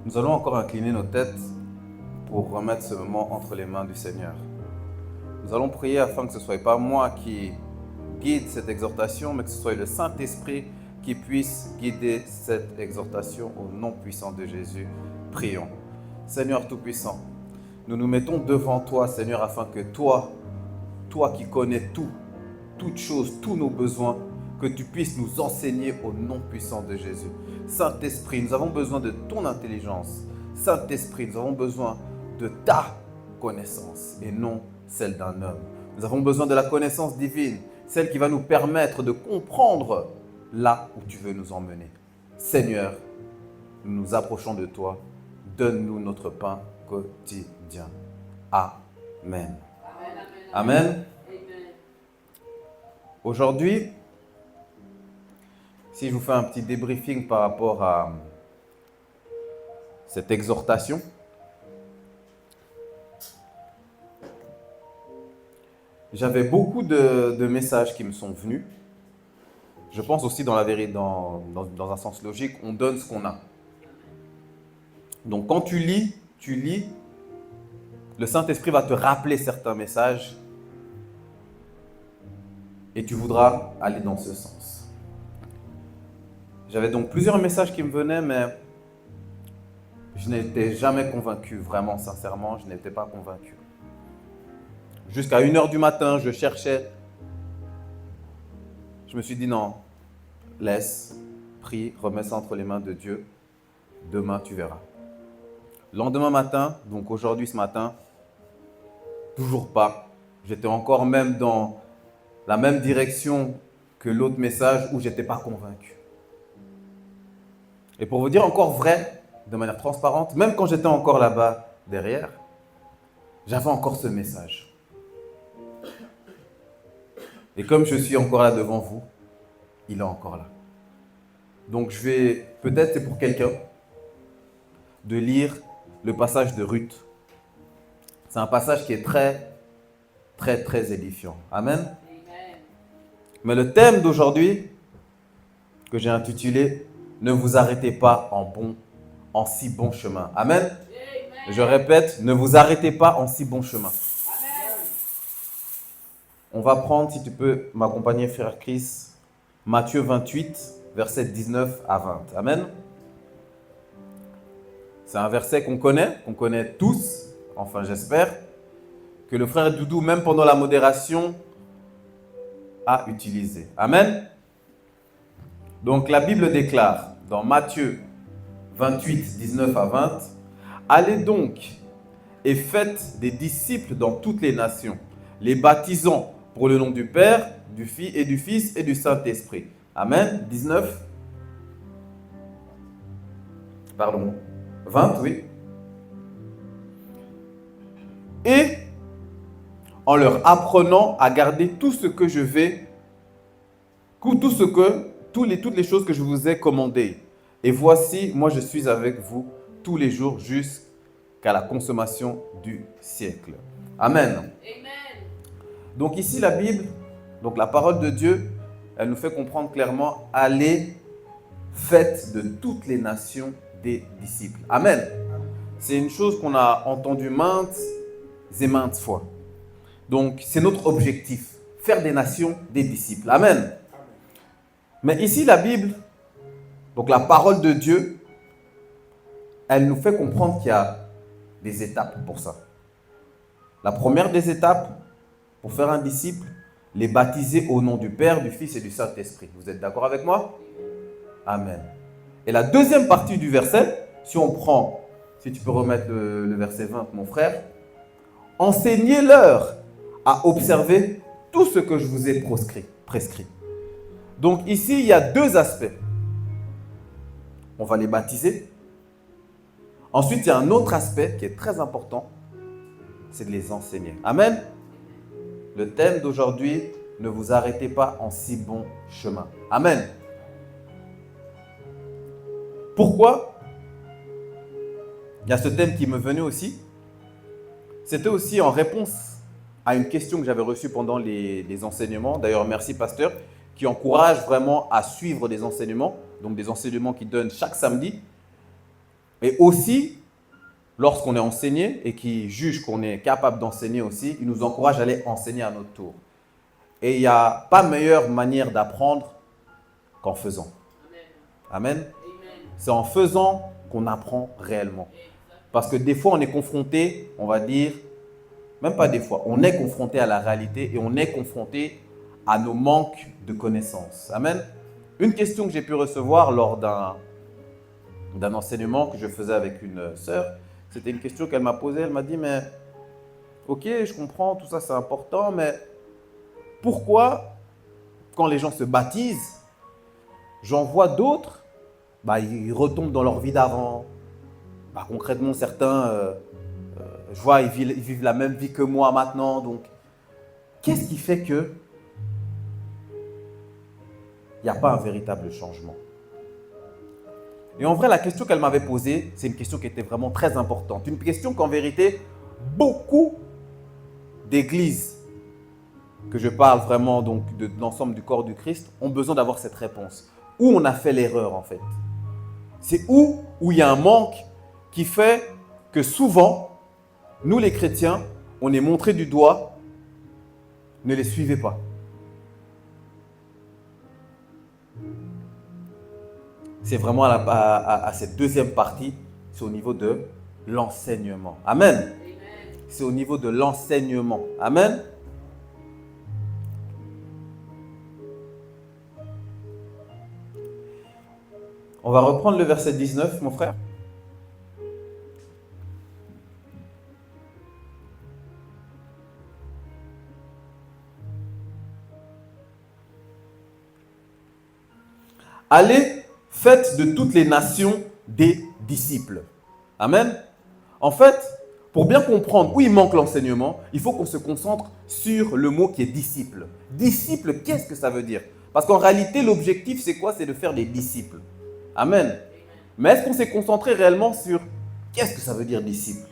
Nous allons encore incliner nos têtes pour remettre ce moment entre les mains du Seigneur. Nous allons prier afin que ce ne soit pas moi qui guide cette exhortation, mais que ce soit le Saint-Esprit qui puisse guider cette exhortation au nom puissant de Jésus. Prions. Seigneur Tout-Puissant, nous nous mettons devant toi, Seigneur, afin que toi qui connais tout, toutes choses, tous nos besoins, que tu puisses nous enseigner au nom puissant de Jésus. Saint-Esprit, nous avons besoin de ton intelligence. Saint-Esprit, nous avons besoin de ta connaissance et non celle d'un homme. Nous avons besoin de la connaissance divine, celle qui va nous permettre de comprendre là où tu veux nous emmener. Seigneur, nous nous approchons de toi. Donne-nous notre pain quotidien. Amen. Amen. Aujourd'hui, si je vous fais un petit débriefing par rapport à cette exhortation, j'avais beaucoup de messages qui me sont venus. Je pense aussi dans la vérité, dans un sens logique, on donne ce qu'on a. Donc quand tu lis, le Saint-Esprit va te rappeler certains messages et tu voudras aller dans ce sens. J'avais donc plusieurs messages qui me venaient, mais je n'étais jamais convaincu, vraiment, sincèrement, je n'étais pas convaincu. Jusqu'à 1h du matin, je cherchais. Je me suis dit non, laisse, prie, remets ça entre les mains de Dieu. Demain, tu verras. Lendemain matin, donc aujourd'hui, ce matin, toujours pas. J'étais encore même dans la même direction que l'autre message où je n'étais pas convaincu. Et pour vous dire encore vrai, de manière transparente, même quand j'étais encore là-bas derrière, j'avais encore ce message. Et comme je suis encore là devant vous, il est encore là. Donc je vais, peut-être c'est pour quelqu'un, de lire le passage de Ruth. C'est un passage qui est très, très, très édifiant. Amen. Amen. Mais le thème d'aujourd'hui, que j'ai intitulé « Ne vous arrêtez pas en si bon chemin ». Amen. Amen. Je répète, ne vous arrêtez pas en si bon chemin. Amen. On va prendre, si tu peux m'accompagner, frère Chris, Matthieu 28, versets 19 à 20. Amen. C'est un verset qu'on connaît tous, enfin j'espère, que le frère Doudou, même pendant la modération, a utilisé. Amen. Donc la Bible déclare dans Matthieu 28, 19 à 20, « Allez donc et faites des disciples dans toutes les nations, les baptisant pour le nom du Père, du Fils et du Saint-Esprit. » Amen. 19. Pardon. 20, oui. Et en leur apprenant à garder tout ce que je vais, toutes les choses que je vous ai commandées. Et voici, moi je suis avec vous tous les jours jusqu'à la consommation du siècle. Amen. Amen. Donc ici la Bible, donc la parole de Dieu, elle nous fait comprendre clairement, allez, faites de toutes les nations des disciples. Amen. C'est une chose qu'on a entendue maintes et maintes fois. Donc, c'est notre objectif, faire des nations des disciples. Amen. Mais ici, la Bible, donc la parole de Dieu, elle nous fait comprendre qu'il y a des étapes pour ça. La première des étapes, pour faire un disciple, les baptiser au nom du Père, du Fils et du Saint-Esprit. Vous êtes d'accord avec moi? Amen. Et la deuxième partie du verset, si on prend, si tu peux remettre le verset 20, mon frère, « Enseignez-leur à observer tout ce que je vous ai prescrit. » Donc ici, il y a deux aspects. On va les baptiser. Ensuite, il y a un autre aspect qui est très important, c'est de les enseigner. Amen. Le thème d'aujourd'hui, ne vous arrêtez pas en si bon chemin. Amen. Pourquoi? Il y a ce thème qui me venait aussi. C'était aussi en réponse à une question que j'avais reçue pendant les enseignements. D'ailleurs, merci pasteur, qui encourage vraiment à suivre des enseignements, donc des enseignements qui donnent chaque samedi. Et aussi, lorsqu'on est enseigné et qui juge qu'on est capable d'enseigner aussi, il nous encourage à aller enseigner à notre tour. Et il n'y a pas meilleure manière d'apprendre qu'en faisant. Amen. C'est en faisant qu'on apprend réellement. Parce que des fois, on est confronté, on va dire, même pas des fois, on est confronté à la réalité et on est confronté à nos manques de connaissances. Amen. Une question que j'ai pu recevoir lors d'un enseignement que je faisais avec une sœur, c'était une question qu'elle m'a posée. Elle m'a dit, mais ok, je comprends, tout ça c'est important, mais pourquoi, quand les gens se baptisent, j'en vois d'autres, ils retombent dans leur vie d'avant. Concrètement, certains, je vois, ils vivent la même vie que moi maintenant. Donc, qu'est-ce qui fait que il n'y a pas un véritable changement? Et en vrai, la question qu'elle m'avait posée, c'est une question qui était vraiment très importante. Une question qu'en vérité, beaucoup d'églises, que je parle vraiment donc de l'ensemble du corps du Christ, ont besoin d'avoir cette réponse. Où on a fait l'erreur en fait? C'est où il y a un manque qui fait que souvent, nous les chrétiens, on est montré du doigt, ne les suivez pas. C'est vraiment à cette deuxième partie, c'est au niveau de l'enseignement. Amen. C'est au niveau de l'enseignement. Amen. On va reprendre le verset 19, mon frère. Allez, faites de toutes les nations des disciples. Amen. En fait, pour bien comprendre où il manque l'enseignement, il faut qu'on se concentre sur le mot qui est disciple. Disciple, qu'est-ce que ça veut dire? Parce qu'en réalité, l'objectif, c'est quoi? C'est de faire des disciples. Amen. Mais est-ce qu'on s'est concentré réellement sur qu'est-ce que ça veut dire disciple?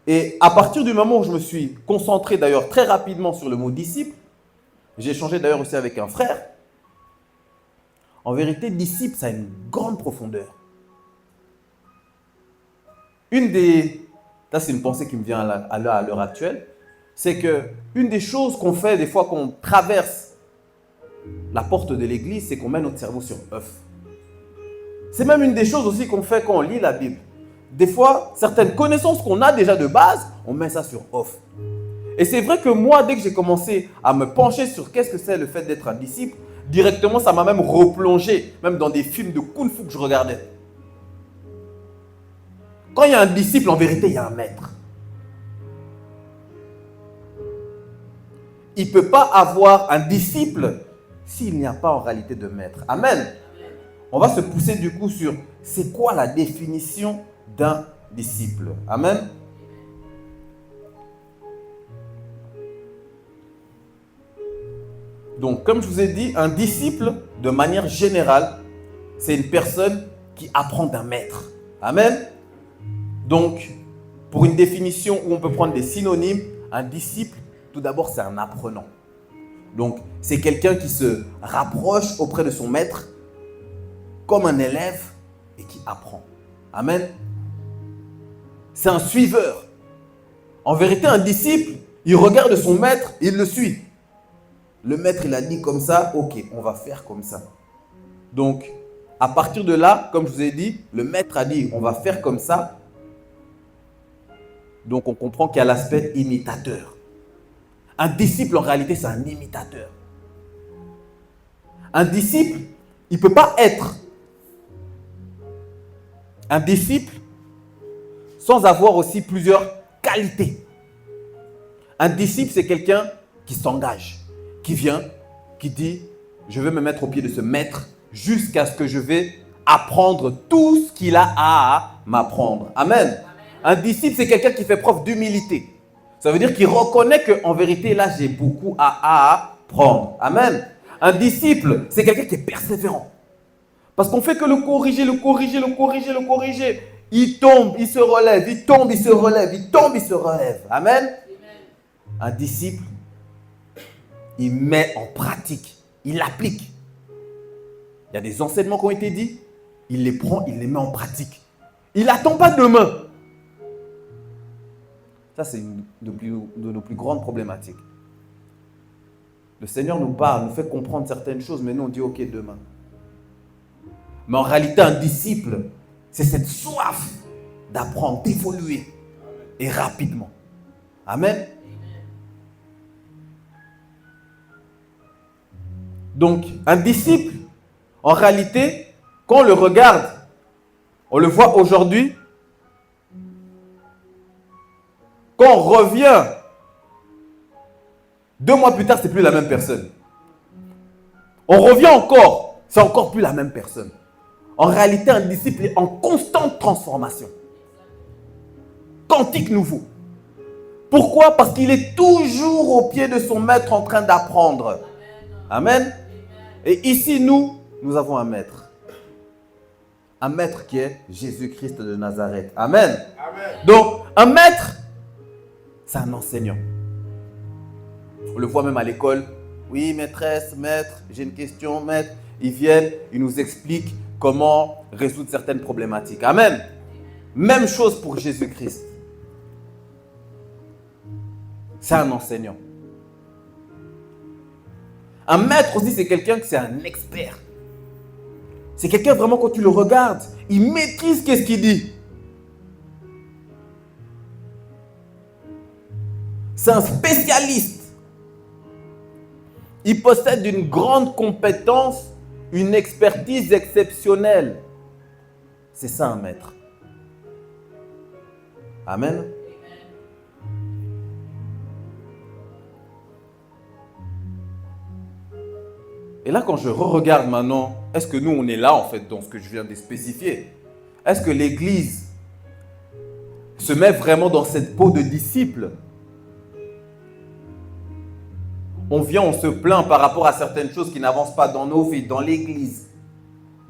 Et à partir du moment où je me suis concentré d'ailleurs très rapidement sur le mot disciple, j'ai échangé d'ailleurs aussi avec un frère. En vérité, disciple, ça a une grande profondeur. Ça c'est une pensée qui me vient à l'heure actuelle, c'est que une des choses qu'on fait des fois qu'on traverse la porte de l'église, c'est qu'on met notre cerveau sur off. C'est même une des choses aussi qu'on fait quand on lit la Bible. Des fois, certaines connaissances qu'on a déjà de base, on met ça sur off. Et c'est vrai que moi, dès que j'ai commencé à me pencher sur qu'est-ce que c'est le fait d'être un disciple, directement, ça m'a même replongé, même dans des films de kung-fu que je regardais. Quand il y a un disciple, en vérité, il y a un maître. Il ne peut pas avoir un disciple s'il n'y a pas en réalité de maître. Amen. On va se pousser du coup sur c'est quoi la définition d'un disciple. Amen. Donc, comme je vous ai dit, un disciple, de manière générale, c'est une personne qui apprend d'un maître. Amen. Donc, pour une définition où on peut prendre des synonymes, un disciple, tout d'abord, c'est un apprenant. Donc, c'est quelqu'un qui se rapproche auprès de son maître comme un élève et qui apprend. Amen. C'est un suiveur. En vérité, un disciple, il regarde son maître, il le suit. Le maître, il a dit comme ça, ok, on va faire comme ça. Donc, à partir de là, comme je vous ai dit, le maître a dit, on va faire comme ça. Donc, on comprend qu'il y a l'aspect imitateur. Un disciple, en réalité, c'est un imitateur. Un disciple, il ne peut pas être un disciple sans avoir aussi plusieurs qualités. Un disciple, c'est quelqu'un qui s'engage, qui vient, qui dit, je vais me mettre au pied de ce maître jusqu'à ce que je vais apprendre tout ce qu'il a à m'apprendre. Amen. Un disciple, c'est quelqu'un qui fait preuve d'humilité. Ça veut dire qu'il reconnaît qu'en vérité, là, j'ai beaucoup à apprendre. Amen. Un disciple, c'est quelqu'un qui est persévérant. Parce qu'on fait que le corriger. Il tombe, il se relève, il tombe, il se relève, il tombe, il se relève. Amen. Un disciple, il met en pratique, il applique. Il y a des enseignements qui ont été dits, il les prend, il les met en pratique. Il n'attend pas demain. Ça, c'est une de nos plus grandes problématiques. Le Seigneur nous parle, nous fait comprendre certaines choses, mais nous, on dit, ok, demain. Mais en réalité, un disciple, c'est cette soif d'apprendre, d'évoluer, et rapidement. Amen. Donc, un disciple, en réalité, quand on le regarde, on le voit aujourd'hui, quand on revient, 2 mois plus tard, c'est plus la même personne. On revient encore, c'est encore plus la même personne. En réalité, un disciple est en constante transformation. Quantique nouveau. Pourquoi? Parce qu'il est toujours au pied de son maître en train d'apprendre. Amen. Et ici, nous avons un maître. Un maître qui est Jésus-Christ de Nazareth. Amen. Amen. Donc, un maître, c'est un enseignant. On le voit même à l'école. Oui, maîtresse, maître, j'ai une question, maître. Ils viennent, ils nous expliquent comment résoudre certaines problématiques. Amen. Même chose pour Jésus-Christ. C'est un enseignant. Un maître aussi, c'est quelqu'un qui c'est un expert. C'est quelqu'un vraiment, quand tu le regardes, il maîtrise qu'est-ce qu'il dit. C'est un spécialiste. Il possède une grande compétence, une expertise exceptionnelle. C'est ça un maître. Amen. Et là, quand je regarde maintenant, est-ce que nous, on est là, en fait, dans ce que je viens de spécifier? Est-ce que l'Église se met vraiment dans cette peau de disciple? On vient, on se plaint par rapport à certaines choses qui n'avancent pas dans nos vies, dans l'Église,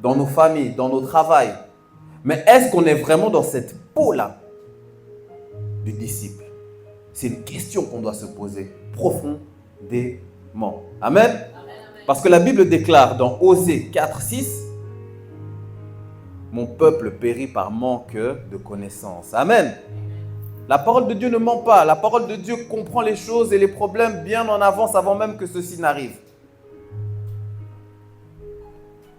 dans nos familles, dans nos travails. Mais est-ce qu'on est vraiment dans cette peau-là de disciple? C'est une question qu'on doit se poser profondément. Amen. Parce que la Bible déclare dans Osée 4:6, mon peuple périt par manque de connaissance. Amen. La parole de Dieu ne ment pas. La parole de Dieu comprend les choses et les problèmes bien en avance avant même que ceci n'arrive.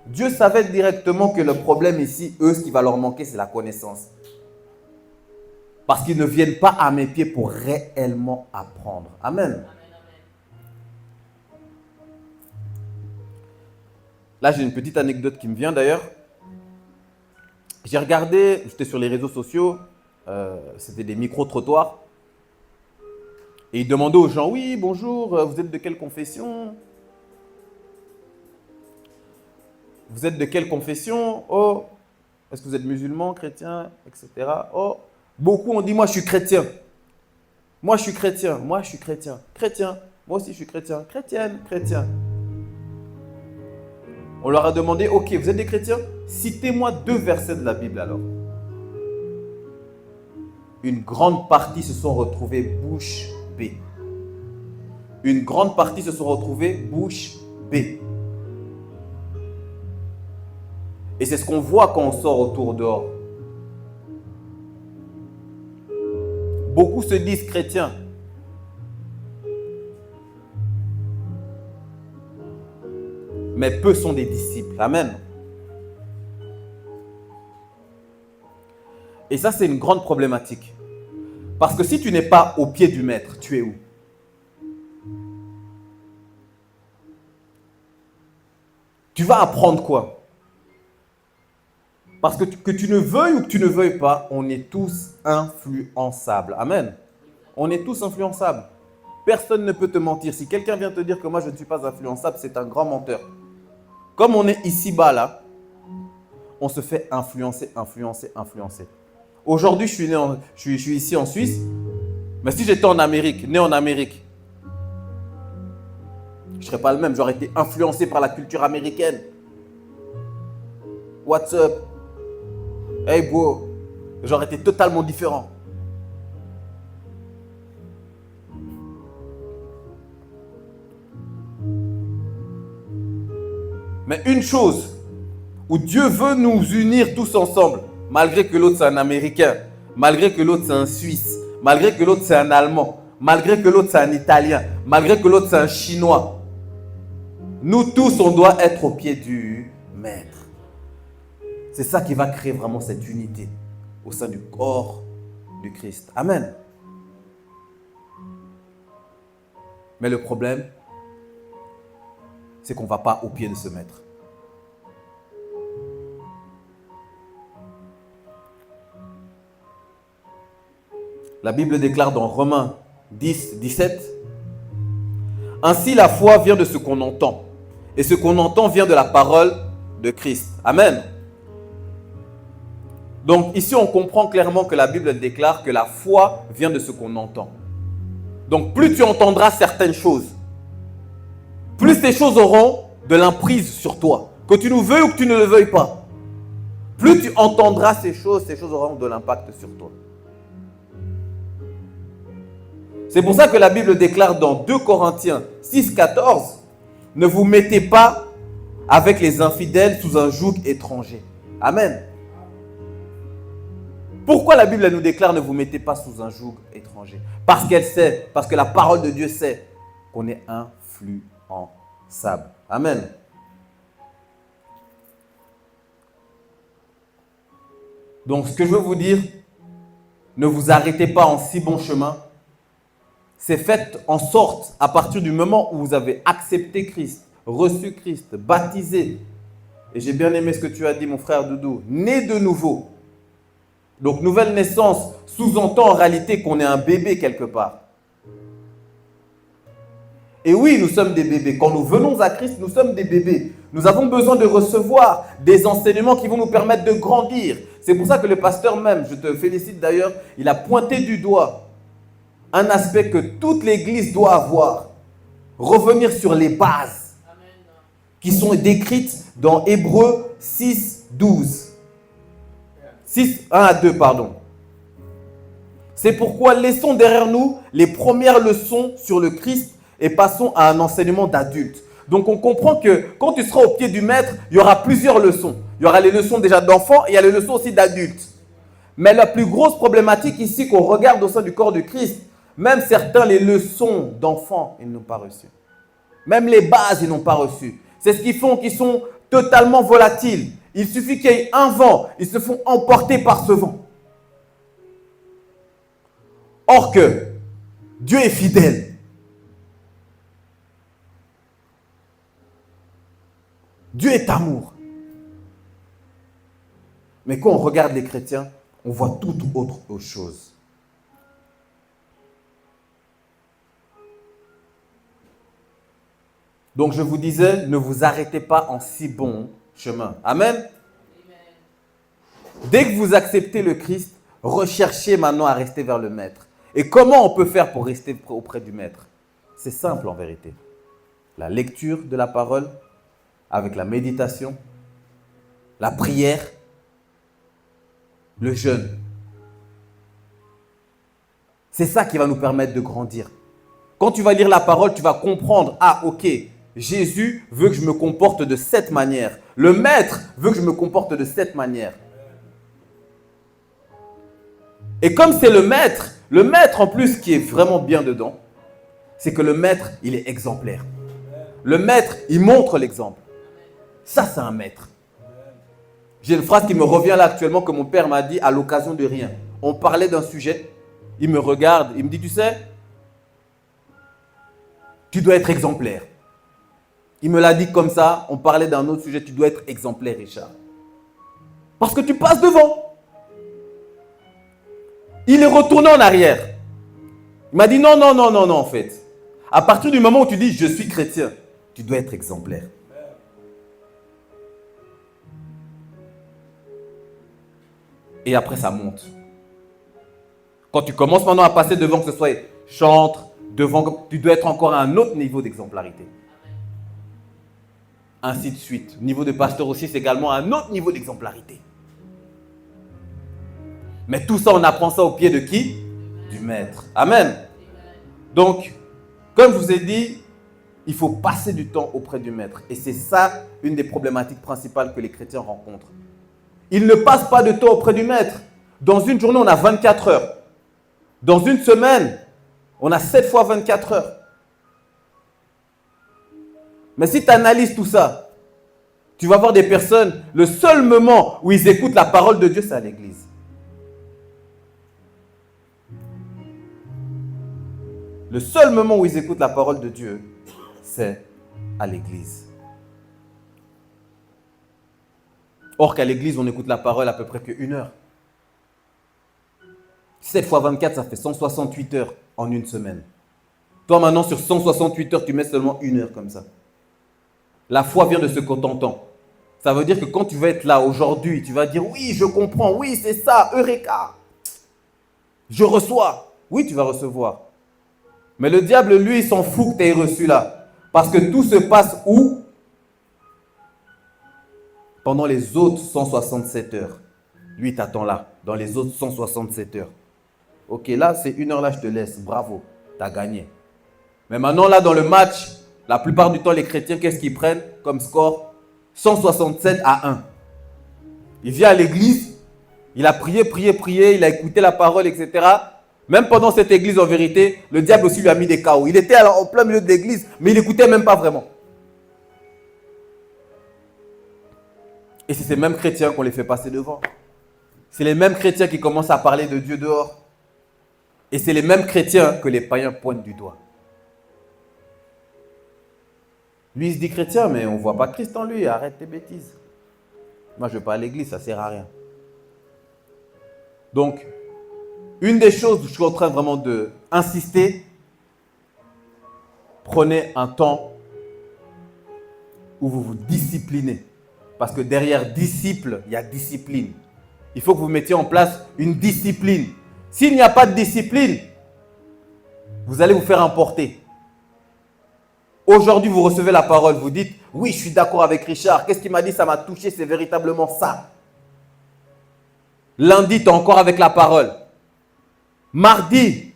Dieu savait directement que le problème ici, eux, ce qui va leur manquer, c'est la connaissance. Parce qu'ils ne viennent pas à mes pieds pour réellement apprendre. Amen. Là, j'ai une petite anecdote qui me vient d'ailleurs. J'ai regardé, j'étais sur les réseaux sociaux, c'était des micro-trottoirs. Et ils demandaient aux gens, oui, bonjour, vous êtes de quelle confession? Vous êtes de quelle confession? Oh, est-ce que vous êtes musulman, chrétien, etc. Oh, beaucoup ont dit, moi je suis chrétien. Moi je suis chrétien, moi je suis chrétien. Chrétien, moi aussi je suis chrétien. Chrétienne, chrétien. On leur a demandé, ok, vous êtes des chrétiens? Citez-moi 2 versets de la Bible alors. Une grande partie se sont retrouvés bouche bée. Une grande partie se sont retrouvés bouche bée. Et c'est ce qu'on voit quand on sort autour dehors. Beaucoup se disent chrétiens. Mais peu sont des disciples. Amen. Et ça, c'est une grande problématique. Parce que si tu n'es pas au pied du maître, tu es où? Tu vas apprendre quoi? Parce que tu ne veuilles ou que tu ne veuilles pas, on est tous influençables. Amen. On est tous influençables. Personne ne peut te mentir. Si quelqu'un vient te dire que moi je ne suis pas influençable, c'est un grand menteur. Comme on est ici-bas là, on se fait influencer. Aujourd'hui, je suis ici en Suisse, mais si j'étais en Amérique, né en Amérique, je ne serais pas le même. J'aurais été influencé par la culture américaine. What's up? Hey bro. J'aurais été totalement différent. Mais une chose où Dieu veut nous unir tous ensemble, malgré que l'autre c'est un Américain, malgré que l'autre c'est un Suisse, malgré que l'autre c'est un Allemand, malgré que l'autre c'est un Italien, malgré que l'autre c'est un Chinois. Nous tous, on doit être au pied du Maître. C'est ça qui va créer vraiment cette unité au sein du corps du Christ. Amen. Mais le problème, c'est qu'on ne va pas au pied de ce Maître. La Bible déclare dans Romains 10, 17, « Ainsi la foi vient de ce qu'on entend, et ce qu'on entend vient de la parole de Christ. » Amen. Donc ici, on comprend clairement que la Bible déclare que la foi vient de ce qu'on entend. Donc plus tu entendras certaines choses, plus ces choses auront de l'emprise sur toi. Que tu le veuilles ou que tu ne le veuilles pas. Plus tu entendras ces choses auront de l'impact sur toi. C'est pour ça que la Bible déclare dans 2 Corinthiens 6, 14, « Ne vous mettez pas avec les infidèles sous un joug étranger. » Amen. Pourquoi la Bible nous déclare « Ne vous mettez pas sous un joug étranger » ? Parce qu'elle sait, parce que la parole de Dieu sait qu'on est influençable. Amen. Donc, ce que je veux vous dire, ne vous arrêtez pas en si bon chemin. C'est fait en sorte, à partir du moment où vous avez accepté Christ, reçu Christ, baptisé, et j'ai bien aimé ce que tu as dit, mon frère Doudou, né de nouveau. Donc, nouvelle naissance sous-entend en réalité qu'on est un bébé quelque part. Et oui, nous sommes des bébés. Quand nous venons à Christ, nous sommes des bébés. Nous avons besoin de recevoir des enseignements qui vont nous permettre de grandir. C'est pour ça que le pasteur même, je te félicite d'ailleurs, il a pointé du doigt un aspect que toute l'Église doit avoir. Revenir sur les bases qui sont décrites dans Hébreux 6, 12. 6, 1 à 2, pardon. C'est pourquoi laissons derrière nous les premières leçons sur le Christ et passons à un enseignement d'adulte. Donc on comprend que quand tu seras au pied du Maître, il y aura plusieurs leçons. Il y aura les leçons déjà d'enfants et il y a les leçons aussi d'adultes. Mais la plus grosse problématique ici qu'on regarde au sein du corps du Christ, même certains, les leçons d'enfants, ils n'ont pas reçues. Même les bases, ils n'ont pas reçues. C'est ce qu'ils font, qu'ils sont totalement volatiles. Il suffit qu'il y ait un vent, ils se font emporter par ce vent. Or que Dieu est fidèle. Dieu est amour. Mais quand on regarde les chrétiens, on voit toute autre chose. Donc je vous disais, ne vous arrêtez pas en si bon chemin. Amen. Amen. Dès que vous acceptez le Christ, recherchez maintenant à rester vers le Maître. Et comment on peut faire pour rester auprès du Maître? C'est simple en vérité. La lecture de la parole, avec la méditation, la prière, le jeûne. C'est ça qui va nous permettre de grandir. Quand tu vas lire la parole, tu vas comprendre, ah ok, Jésus veut que je me comporte de cette manière. Le Maître veut que je me comporte de cette manière. Et comme c'est le Maître en plus qui est vraiment bien dedans, c'est que le Maître, il est exemplaire. Le Maître, il montre l'exemple. Ça, c'est un Maître. J'ai une phrase qui me revient là actuellement que mon père m'a dit à l'occasion de rien. On parlait d'un sujet, il me regarde, il me dit, tu sais, tu dois être exemplaire. Il me l'a dit comme ça, on parlait d'un autre sujet, tu dois être exemplaire, Richard. Parce que tu passes devant. Il est retourné en arrière. Il m'a dit non, en fait. À partir du moment où tu dis, je suis chrétien, tu dois être exemplaire. Et après, ça monte. Quand tu commences maintenant à passer devant, que ce soit chantre, devant, tu dois être encore à un autre niveau d'exemplarité. Ainsi de suite. Niveau de pasteur aussi, c'est également un autre niveau d'exemplarité. Mais tout ça, on apprend ça au pied de qui? Du Maître. Amen. Donc, comme je vous ai dit, il faut passer du temps auprès du Maître. Et c'est ça, une des problématiques principales que les chrétiens rencontrent. Il ne passe pas de temps auprès du maître. Dans une journée, on a 24 heures. Dans une semaine, on a 7 fois 24 heures. Mais si tu analyses tout ça, tu vas voir des personnes, le seul moment où ils écoutent la parole de Dieu, c'est à l'église. Le seul moment où ils écoutent la parole de Dieu, c'est à l'église. Or qu'à l'église, on écoute la parole à peu près qu'une heure. 7 fois 24, ça fait 168 heures en une semaine. Toi maintenant, sur 168 heures, tu mets seulement une heure comme ça. La foi vient de ce qu'on t'entend. Ça veut dire que quand tu vas être là aujourd'hui, tu vas dire, oui, je comprends, oui, c'est ça, Eureka. Je reçois. Oui, tu vas recevoir. Mais le diable, lui, il s'en fout que tu aies reçu là. Parce que tout se passe où? Pendant les autres 167 heures. Lui, il t'attend là, dans les autres 167 heures. Ok, là, c'est une heure là, je te laisse. Bravo, tu as gagné. Mais maintenant, là, dans le match, la plupart du temps, les chrétiens, qu'est-ce qu'ils prennent comme score? 167-1. Il vient à l'église, il a prié, il a écouté la parole, etc. Même pendant cette église, en vérité, le diable aussi lui a mis des chaos. Il était en plein milieu de l'église, mais il n'écoutait même pas vraiment. Et c'est ces mêmes chrétiens qu'on les fait passer devant. C'est les mêmes chrétiens qui commencent à parler de Dieu dehors. Et c'est les mêmes chrétiens que les païens pointent du doigt. Lui, il se dit chrétien, mais on ne voit pas Christ en lui. Arrête tes bêtises. Moi, je ne vais pas à l'église, ça ne sert à rien. Donc, une des choses où je suis en train vraiment d'insister, prenez un temps où vous vous disciplinez. Parce que derrière disciple, il y a discipline. Il faut que vous mettiez en place une discipline. S'il n'y a pas de discipline, vous allez vous faire emporter. Aujourd'hui, vous recevez la parole, vous dites, oui, je suis d'accord avec Richard. Qu'est-ce qu'il m'a dit? Ça m'a touché, c'est véritablement ça. Lundi, tu es encore avec la parole. Mardi,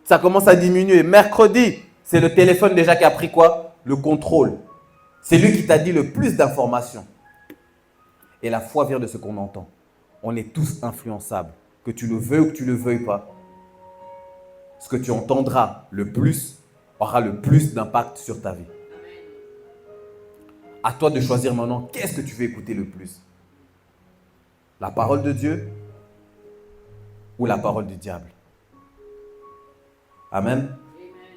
ça commence à diminuer. Mercredi, c'est le téléphone déjà qui a pris quoi? Le contrôle. C'est lui qui t'a dit le plus d'informations. Et la foi vient de ce qu'on entend. On est tous influençables. Que tu le veuilles ou que tu ne le veuilles pas. Ce que tu entendras le plus aura le plus d'impact sur ta vie. À toi de choisir maintenant qu'est-ce que tu veux écouter le plus. La parole de Dieu ou la parole du diable. Amen.